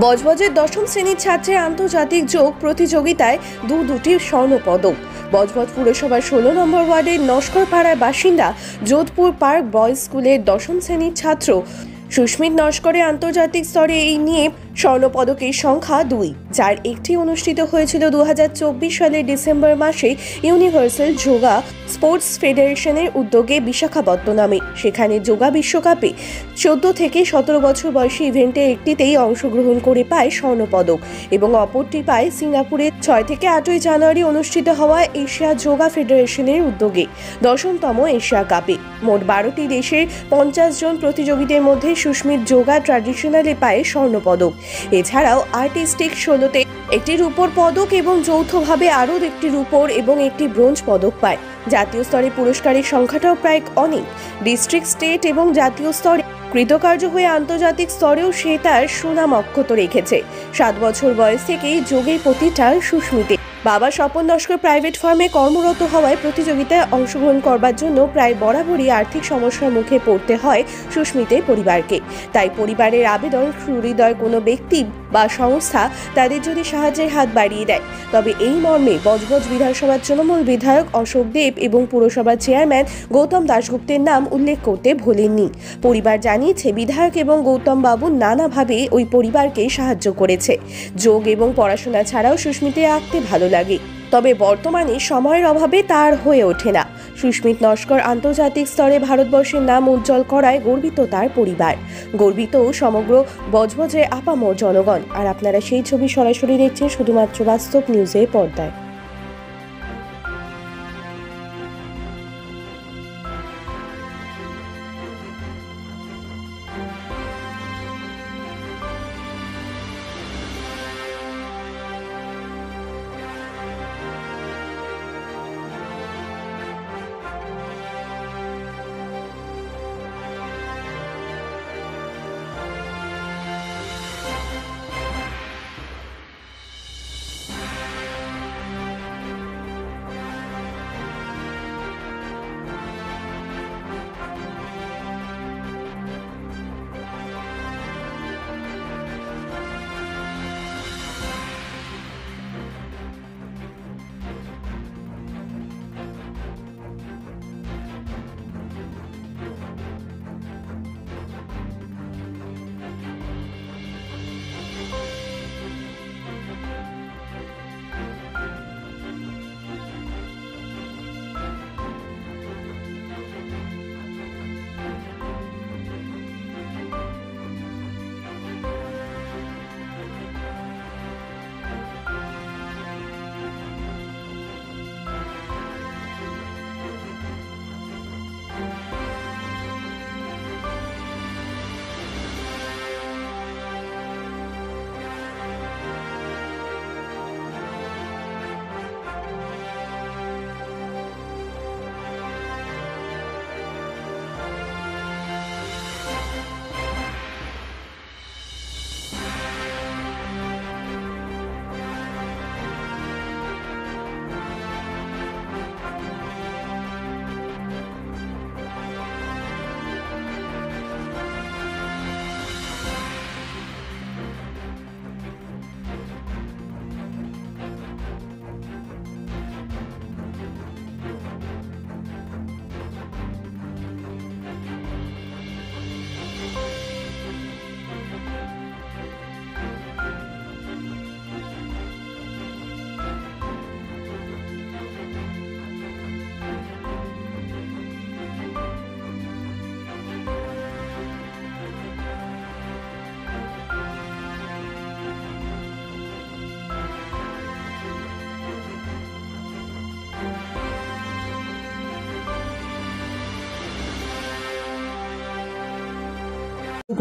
বজবজের দশম শ্রেণীর ছাত্রের আন্তর্জাতিক যোগ প্রতিযোগিতায় দুটি স্বর্ণপদক। বজবজ পুরসভার 16 নম্বর ওয়ার্ডের নস্করপাড়ার বাসিন্দা যোধপুর পার্ক বয়েজ স্কুলের দশম শ্রেণীর ছাত্র সুস্মিত নস্করের আন্তর্জাতিক স্তরে এই নিয়ে স্বর্ণপদকের সংখ্যা 2, যার একটি অনুষ্ঠিত হয়েছিল 2024 সালের ডিসেম্বর মাসে ইউনিভার্সাল যোগা স্পোর্টস ফেডারেশনের উদ্যোগে বিশাখাপত্তনমে। সেখানে যোগা বিশ্বকাপে 14 থেকে 17 বছর বয়সী ইভেন্টে একটিতেই অংশগ্রহণ করে পায় স্বর্ণপদক এবং অপরটি পায় সিঙ্গাপুরে 6 থেকে 8 জানুয়ারি অনুষ্ঠিত হওয়া এশিয়া যোগা ফেডারেশনের উদ্যোগে 10তম এশিয়া কাপে। মোট 12টি দেশের 50 জন প্রতিযোগীদের মধ্যে সুস্মিত যোগা ট্র্যাডিশনালে পায় স্বর্ণপদক। এছাড়াও আর্টিস্টিক 16তে একটি রূপোর পদক এবং যৌথভাবে আরও একটি রূপোর এবং একটি ব্রোঞ্জ পদক পায়। জাতীয় স্তরে পুরস্কারের সংখ্যাটাও প্রায় অনেক। ডিস্ট্রিক্ট, স্টেট এবং জাতীয় স্তরে কৃতকার্য হয়ে আন্তর্জাতিক স্তরেও সে তার সুনাম অক্ষত রেখেছে। 7 বছর বয়স থেকেই যোগের প্রতি টান সুস্মিতে। বাবা স্বপন নস্কর প্রাইভেট ফার্মে কর্মরত হওয়ায় প্রতিযোগিতায় অংশগ্রহণ করবার জন্য প্রায় বরাবরই আর্থিক সমস্যার মুখে পড়তে হয় সুস্মিতের পরিবারকে। তাই পরিবারের আবেদন, সুহৃদয় কোনো ব্যক্তি বা সংস্থা তাদের যদি সাহায্যের হাত বাড়িয়ে দেয়, তবে এই মর্মে বজবজ বিধানসভার তৃণমূল বিধায়ক অশোক দেব এবং পুরসভার চেয়ারম্যান গৌতম দাশগুপ্তের নাম উল্লেখ করতে ভোলেননি। পরিবার জানিয়েছে, বিধায়ক এবং গৌতম বাবু নানাভাবে ওই পরিবারকে সাহায্য করেছে। যোগ এবং পড়াশোনা ছাড়াও সুস্মিতে আঁকতে ভালো লাগে, তবে বর্তমানে সময়ের অভাবে তার হয়ে ওঠে না। সুস্মিত নস্কর আন্তর্জাতিক স্তরে ভারতবর্ষের নাম উজ্জ্বল করায় গর্বিত তার পরিবার, গর্বিত সমগ্র বজবজের আপামর জনগণ। আর আপনারা সেই ছবি সরাসরি দেখছেন শুধুমাত্র বাস্তব নিউজের পর্দায়।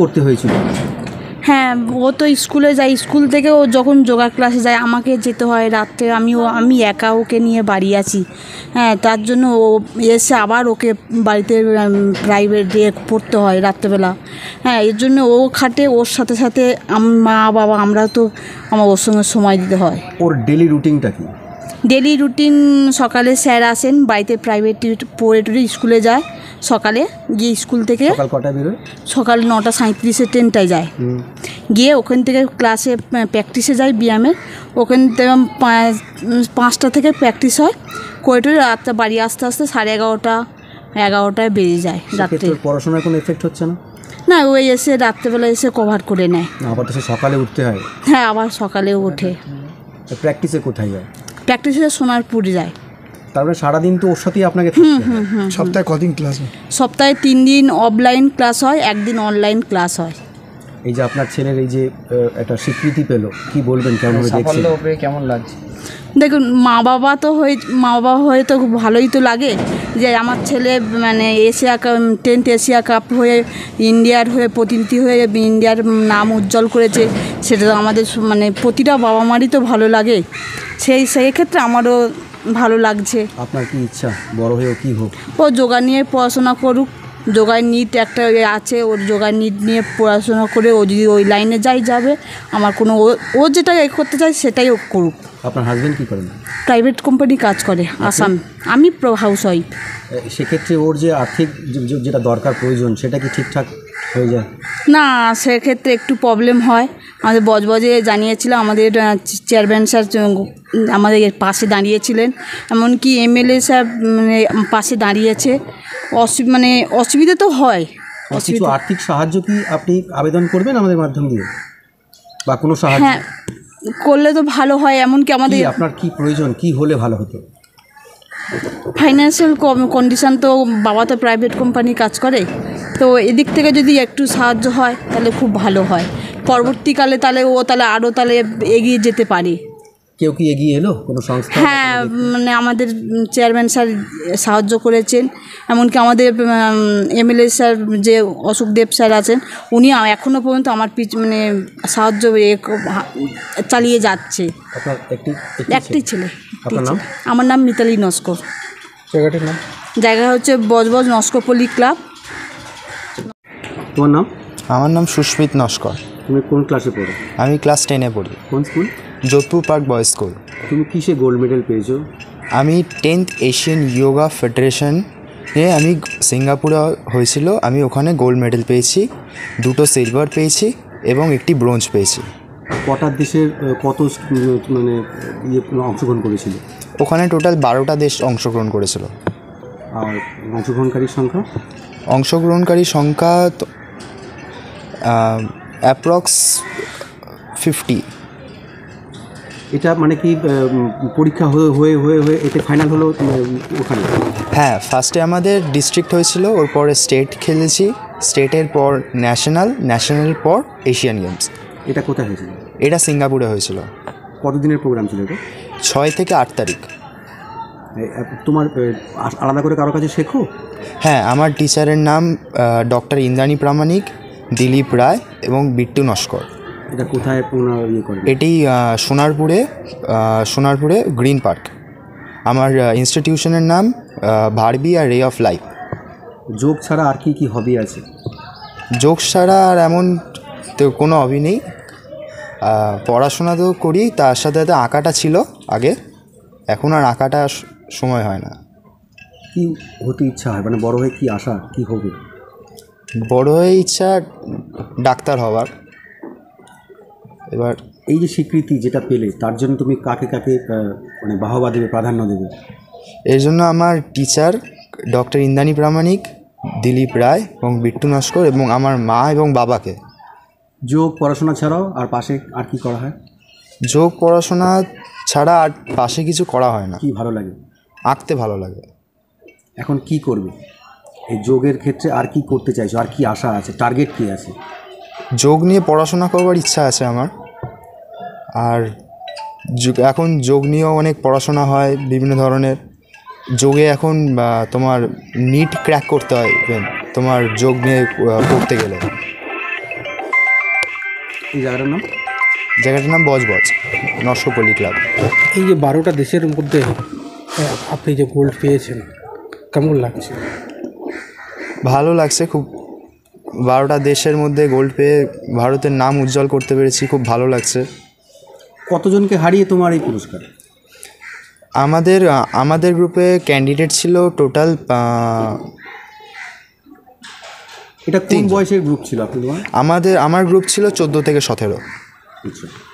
করতে হয়েছিল? হ্যাঁ, ও তো স্কুলে যায়, স্কুল থেকে ও যখন যোগা ক্লাসে যায় আমাকে যেতে হয় রাত্রে। আমি একা ওকে নিয়ে বাড়ি আছি। হ্যাঁ, তার জন্য ও এসে আবার ওকে বাড়িতে প্রাইভেট দিয়ে পড়তে হয় রাত্রেবেলা। হ্যাঁ, এর জন্য ও খাটে, ওর সাথে সাথে মা বাবা আমরা তো ওর সঙ্গে সময় দিতে হয়। ওর ডেলি রুটিনটা কি? ডেলি রুটিন সকালে স্যার আসেন, বাড়িতে প্রাইভেট পড়ে টড়ে স্কুলে যায়, সকালে গিয়ে স্কুল থেকে সকাল কটায় বেরোয়? সকাল 9:37 ট্রেনটায় যায়, গিয়ে ওখান থেকে ক্লাসে প্র্যাকটিসে যায় ব্যায়ামের, ওখান থেকে 5টা থেকে প্র্যাকটিস হয়, করে টরে রাতটা বাড়ি আস্তে আস্তে 11:30-11টায় বেরিয়ে যায় রাত্রে। পড়াশোনার কোনো এফেক্ট হচ্ছে না? না, ওই এসে রাত্রেবেলা এসে কভার করে নেয়। আবার তো সে সকালে উঠতে হয়। হ্যাঁ, আবার সকালেও ওঠে। প্র্যাকটিসে কোথায় যায়? প্র্যাকটিসে সোনারপুর যায়। তারপরে সারাদিন তো ওর সাথেই আপনাকে থাকতে হয়। সপ্তাহে কদিন ক্লাস হয়? সপ্তাহে 3 দিন অফলাইন ক্লাস হয়, 1 দিন অনলাইন ক্লাস হয়। এই যে আপনার ছেলের এই যে একটা স্বীকৃতি পেলো, কি বলবেন, কেমন দেখছেন? কেমন লাগছে? দেখুন, মা বাবা হয়ে তো খুব ভালোই তো লাগে যে আমার ছেলে মানে 10th এশিয়া কাপ হয়ে ইন্ডিয়ার হয়ে প্রতিনিধি হয়ে ইন্ডিয়ার নাম উজ্জ্বল করেছে, সেটা তো আমাদের মানে প্রতিটা বাবা মারই তো ভালো লাগে। সেই ক্ষেত্রে আমারও ভালো লাগছে। আপনার কি ইচ্ছা বড় হয়েও কি হোক? ও যোগা নিয়ে পড়াশোনা করুক, যোগার নিট একটা আছে, ওর যোগার নিট নিয়ে পড়াশোনা করে ও যদি ওই লাইনে যাবে, আমার কোনো ও যেটা করতে চায় সেটাই ও করুক। আপনার হাজবেন্ড কী করেন? প্রাইভেট কোম্পানি কাজ করে আসাম। আমি হাউস ওয়াইফ। সেক্ষেত্রে ওর যে আর্থিক যেটা দরকার প্রয়োজন সেটা কি ঠিকঠাক হয়ে যায়? না, সেক্ষেত্রে একটু প্রবলেম হয়। আমাদের বজবজে জানিয়েছিল, আমাদের চেয়ারম্যান স্যার আমাদের পাশে দাঁড়িয়েছিলেন, এমনকি এমএলএ স্যার মানে পাশে দাঁড়িয়েছে। মানে অসুবিধা তো হয়। কিছু আর্থিক সাহায্য কি আপনি আবেদন করবেন আমাদের মাধ্যম দিয়ে, বা কোনো সাহায্য? হ্যাঁ, করলে তো ভালো হয়। এমনকি আমাদের আপনার কি প্রয়োজন, কি হলে ভালো হতো? ফাইন্যান্সিয়াল কন্ডিশান তো, বাবা তো প্রাইভেট কোম্পানি কাজ করে, তো এদিক থেকে যদি একটু সাহায্য হয় তাহলে খুব ভালো হয়। পরবর্তীকালে তাহলে আরও এগিয়ে যেতে পারে। কেউ কি এগিয়ে এলো, কোনো সংস্থা? হ্যাঁ, মানে আমাদের চেয়ারম্যান স্যার সাহায্য করেছেন, এমনকি আমাদের এমএলএ স্যার যে অশোকদেব স্যার আছেন, উনি এখনও পর্যন্ত আমার মানে সাহায্য চালিয়ে যাচ্ছে। আপনার একটি ছেলে। আপনার নাম? আমার নাম মিতালি নস্কর। জায়গাটার নাম? জায়গা হচ্ছে বজবজ নস্করপল্লী ক্লাব। তোমার নাম? আমার নাম সুস্মিত নস্কর। তুমি কোন ক্লাসে পড়ো? আমি ক্লাস 10-এ পড়ি। কোন school? Jodhpur park boys school. তুমি কিসে গোল্ড মেডেল পেয়েছো? আমি 10th এশিয়ান যোগা ফেডারেশন আমি সিঙ্গাপুরে হয়েছিল, আমি ওখানে গোল্ড মেডেল পেয়েছি, 2টো সিলভার পেয়েছি এবং একটি ব্রোঞ্জ পেয়েছি। কটা দেশের কত মানে অংশগ্রহণ করেছিল? ওখানে টোটাল 12টা দেশ অংশগ্রহণ করেছিল। আর অংশগ্রহণকারীর সংখ্যা? অংশগ্রহণকারী সংখ্যা অ্যাপ্রক্স 50। এটা মানে কি পরীক্ষা হয়ে হয়ে হয়ে এতে ফাইনাল হলো ওখানে? হ্যাঁ, ফার্স্টে আমাদের ডিস্ট্রিক্ট হয়েছিল, ওর পরে স্টেট খেলেছি, স্টেটের পর ন্যাশনালের পর এশিয়ান গেমস। এটা কোথায় হয়েছিল? এটা সিঙ্গাপুরে হয়েছিল। কতদিনের প্রোগ্রাম ছিল এটা? 6 থেকে 8 তারিখ। তোমার আলাদা করে কারো কাছে শেখো? হ্যাঁ, আমার টিচারের নাম ডক্টর ইন্দ্রাণী প্রামাণিক, দিলীপ রায় এবং বিট্টু নস্কর। এটা কোথায় করে? এটি সোনারপুরে গ্রিন পার্ক। আমার ইনস্টিটিউশনের নাম ভারবি আর রে অফ লাইফ। যোগ ছাড়া আর কি হবি আছে? যোগ ছাড়া আর এমন তো কোনো হবি নেই। পড়াশোনা তো করি, তার সাথে সাথে আঁকাটা ছিল আগে, এখন আর আঁকাটা সময় হয় না। কি হতে ইচ্ছা হয়, মানে বড় হয়ে কি আশা, কি হবে? বড় হয়ে ইচ্ছা ডাক্তার হওয়ার। এবার এই যে স্বীকৃতি যেটা পেলে, তার জন্য তুমি কাকে কাকে মানে বাহবা দেবে, প্রাধান্য দেবে? এর জন্য আমার টিচার ডক্টর ইন্দ্রাণী প্রামাণিক, দিলীপ রায় এবং বিট্টু নস্কর এবং আমার মা এবং বাবাকে। যোগ পড়াশোনা ছাড়াও আর পাশে আর কি করা হয়? যোগ পড়াশোনা ছাড়া আর পাশে কিছু করা হয় না। কি ভালো লাগে? আঁকতে ভালো লাগে। এখন কি করবে এই যোগের ক্ষেত্রে, আর কি করতে চাইছো, আর কি আশা আছে, টার্গেট কি আছে? যোগ নিয়ে পড়াশোনা করবার ইচ্ছা আছে আমার। আর এখন যোগ নিয়েও অনেক পড়াশোনা হয় বিভিন্ন ধরনের। যোগে এখন তোমার নিট ক্র্যাক করতে হয় তোমার যোগ নিয়ে পড়তে গেলে। এই জায়গাটার নাম? জায়গাটার নাম বজবজ নস্করপল্লী ক্লাব। এই যে 12টা দেশের মধ্যে আপনি যে গোল্ড পেয়েছেন, কেমন লাগছে? ভালো লাগছে খুব। 12টা দেশের মধ্যে গোল্ড পেয়ে ভারতের নাম উজ্জ্বল করতে পেরেছি, খুব ভালো লাগছে। কতজনকে হারিয়ে তোমার এই পুরস্কার? আমাদের গ্রুপে ক্যান্ডিডেট ছিল টোটাল এটা কোন বয়সের গ্রুপ ছিল আপনি? আমার গ্রুপ ছিল 14 থেকে 17। আচ্ছা।